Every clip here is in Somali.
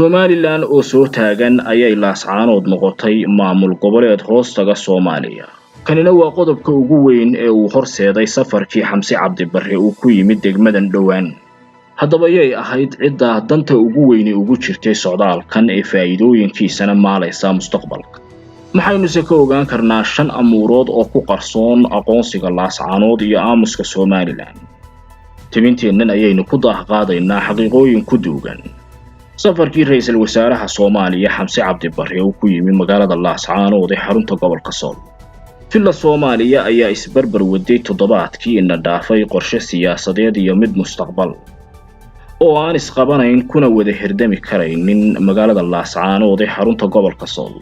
Somaliland oo soo taagan ayay laascaanood noqotay maamul goboleed hoostaga Soomaaliya. Kanina waa qodobka ugu weyn ee uu horseeday safarkii Xamse Cabdi Barre uu ku yimid degmadan dhowaan. Haddaba yay ahayd cidda danta ugu weyn ugu jirtay socdaalkan ee faa'iidooyinkiisana maalaysa mustaqbalka. Maxaynu se ka ogaan karnaa 5 amuurood oo ku qarsoon aqoonsiga laascaanood iyo aamuska Somaliland. Tibinteennan ayaynu ku daahqaadaynaa xaqiiqooyin ku duugan safarkii ra'iisul wasaaraha Soomaaliya Xamse Cabdi Barre uu ku yimid magaalada Laascaanood ee xarunta gobolka Sool. Filla Soomaaliya ayaa isbarbar waday toddobaadkii inna dhaafay qorshe siyaasadeed iyo mid mustaqbal oo aan isqabanayn kuna wada hirdami karaynin magaalada Laascaanood ee xarunta gobolka Sool.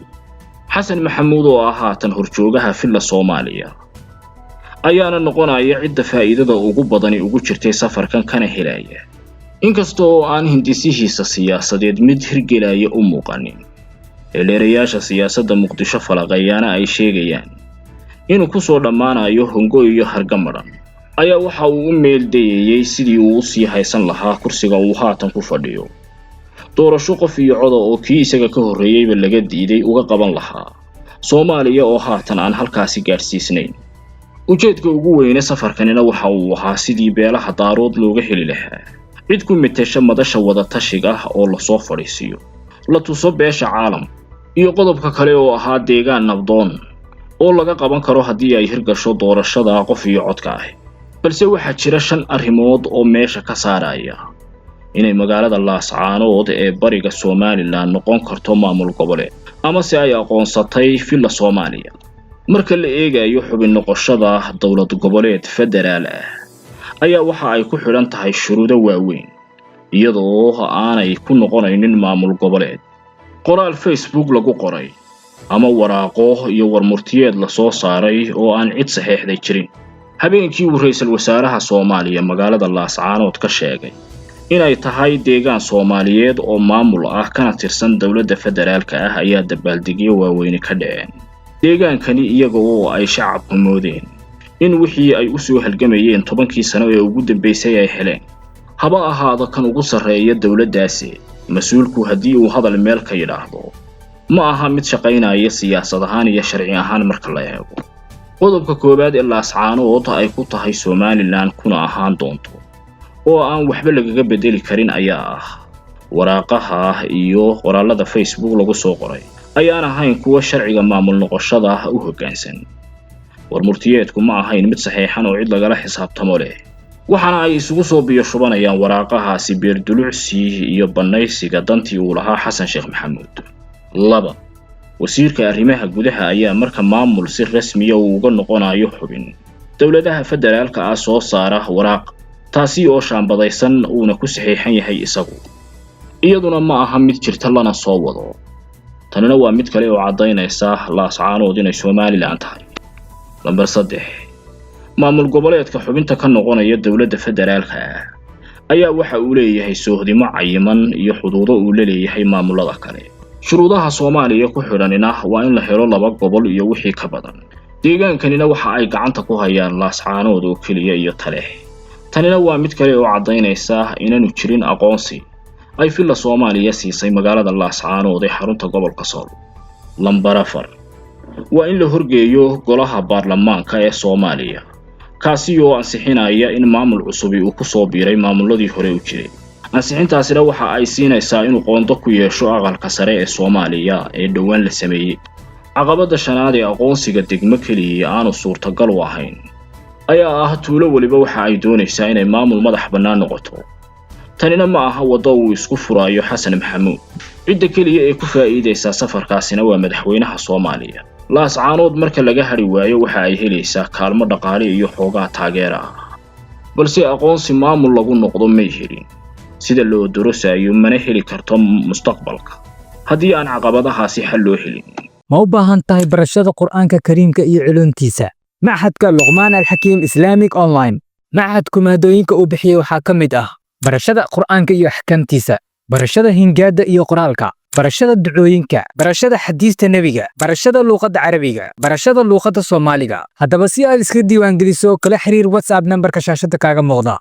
Xasan Maxamuud oo haatan horjoogaha Filla Soomaaliya ayaana noqonaya cidda faa'iidada ugu badani ugu jirtay safarkan kana helaya. inkastoo aan hindisihiisa siyaasadeed mid hirgelaya u muuqanin. Dheerayaasha siyaasadda Muqdisho falaqayana ay sheegayaan inuu ku soo dhamaanayo hongo iyo hargamaran ayaa waxa uu u meeldeeyay sidii uu sii haysan lahaa kursiga uu haatan ku fadhiyo. Doorasho qof iyo cod oo kii isaga ka horeeyayba laga diiday uga qaban lahaa Soomaaliya oo haatan aan halkaasi gaarsiisnayn. Ujeedka ugu weyn ee safarkanina waxa uu ahaa sidii beelaha daarood looga heli lahaa cid ku metesha madasha wada tashiga oo la soo fariisiyo la tuso beesha caalam iyo qodobka kale oo ahaa deegaan nabdoon oo laga qaban karo haddii ay hirgasho doorashada qof iyo codka ah. balse waxaa jira 5 arrimood oo meesha ka saaraya inay magaalada Laascaanood ee bariga Somaliland noqon karto maamul goboleed ama si ay aqoonsatay Filla Soomaaliya. marka la eegayo xubin noqoshada dawlad goboleed federaal ah ayaa waxa ay ku xiran tahay shuruudo waaweyn iyadoo aanay ku noqonaynin maamul goboleed. qoraal Facebook lagu qoray ama waraaqo iyo warmurtiyeed la soo saaray oo aan cid saxiixday jirin. habeenkii uu ra'iisul wasaaraha Soomaaliya magaalada Laascaanood ka sheegay inay tahay deegaan Soomaaliyeed oo maamul ah kana tirsan dawladda federaalka ah ayaa dabaaldegyo waaweyn ka dhaceen. deegaankani iyaga oo ay shacabku moodeen in wixii ay u soo halgamayeen 10kii sano ee ugu dambeysay ay heleen. haba ahaado kan ugu sareeya dawladdaasi mas'uulku haddii uu hadal meel ka yiraahdo ma aha mid shaqaynaya siyaasad ahaan iyo sharci ahaan marka la eego. qodobka koowaad ee Laascaanood ay ku tahay Somaliland kuna ahaan doonto oo aan waxba lagaga bedeli karin ayaa ah waraaqaha iyo qoraalada Facebook lagu soo qoray ayaan ahayn kuwa sharciga maamul noqoshada u hoggaansan. warmurtiyeedku ma ahayn mid saxiixan oo cid lagala xisaabtamo leh waxaana ay isugu soo biyo shubanayaan waraaqahaasi beerdulucsi iyo banaysiga dantii uu lahaa Xasan Sheekh Maxamuud. 2 wasiirka arrimaha gudaha ayaa marka maamul si rasmi ah uga noqonayo xubin dawladaha federaalka ah soo saara waraaq taasi oo shaambadaysan uuna ku saxiixan yahay isagu iyaduna ma aha mid jirta lana soo wado. tanina waa mid kale oo cadaynaysa Laascaanood inay Somaliland tahay. Lambar 3 maamul goboleedka xubinta ka noqonaya dawladda federaalka ah ayaa waxa uu leeyahay soohdimo cayiman iyo xuduudo uu leeyahay maamulada kale. shuruudaha Soomaaliya ku xiranina waa in la helo 2 gobol iyo wixii ka badan. deegaankanina waxa ay gacanta ku hayaan Laascaanood oo kaliya iyo Taleex. tanina waa mid kale oo cadaynaysa inaanu jirin aqoonsi ay Filla Soomaaliya siisay magaalada Laascaanood ee xarunta gobolka Sool. Lambar 4 waa in la horgeeyo golaha baarlamaanka ee Soomaaliya kaasi oo ansixinaya in maamul cusub uu ku soo biiray maamuladii hore u jiray. ansixintaasina waxa ay siinaysaa inuu qoonto ku yeesho aqalka sare ee Soomaaliya ee dhowaan la sameeyay. caqabada shanaad ee aqoonsiga degmo kaliya aanu suurtagal u ahayn ayaa ah tuulo waliba waxa ay doonaysaa inay maamul madax bannaan noqoto. tanina ma aha wado uu isku furayo Xasan Maxamuud. cidda kaliya ee ku faa'iideysa safarkaasina waa madaxweynaha Soomaaliya. Laascaanood marka laga hari waayo waxa ay helaysaa kaalmo dhaqaale iyo xoogaa taageero ah. balse aqoonsi maamul lagu noqdo ma helin sida loo dorosayo mana heli karto mustaqbalka haddii aan caqabadahaasi xal loo helin. ma u baahan tahay barashada Qur'aanka Kariimka iyo culumtiisa? Machadka Luqmaan Al-Hakim Islamic Online. machadku maadooyinka uu bixiyo waxaa ka mid ah barashada Qur'aanka iyo ahkaamtiisa, barashada hingaada iyo qoraalka, barashada ducooyinka, barashada xadiista nabiga, barashada luqadda Carabiga, barashada luqadda Soomaaliga. haddaba si aad iska diiwaangeliso kala xiriir WhatsApp numberka shaashada kaaga muuqda.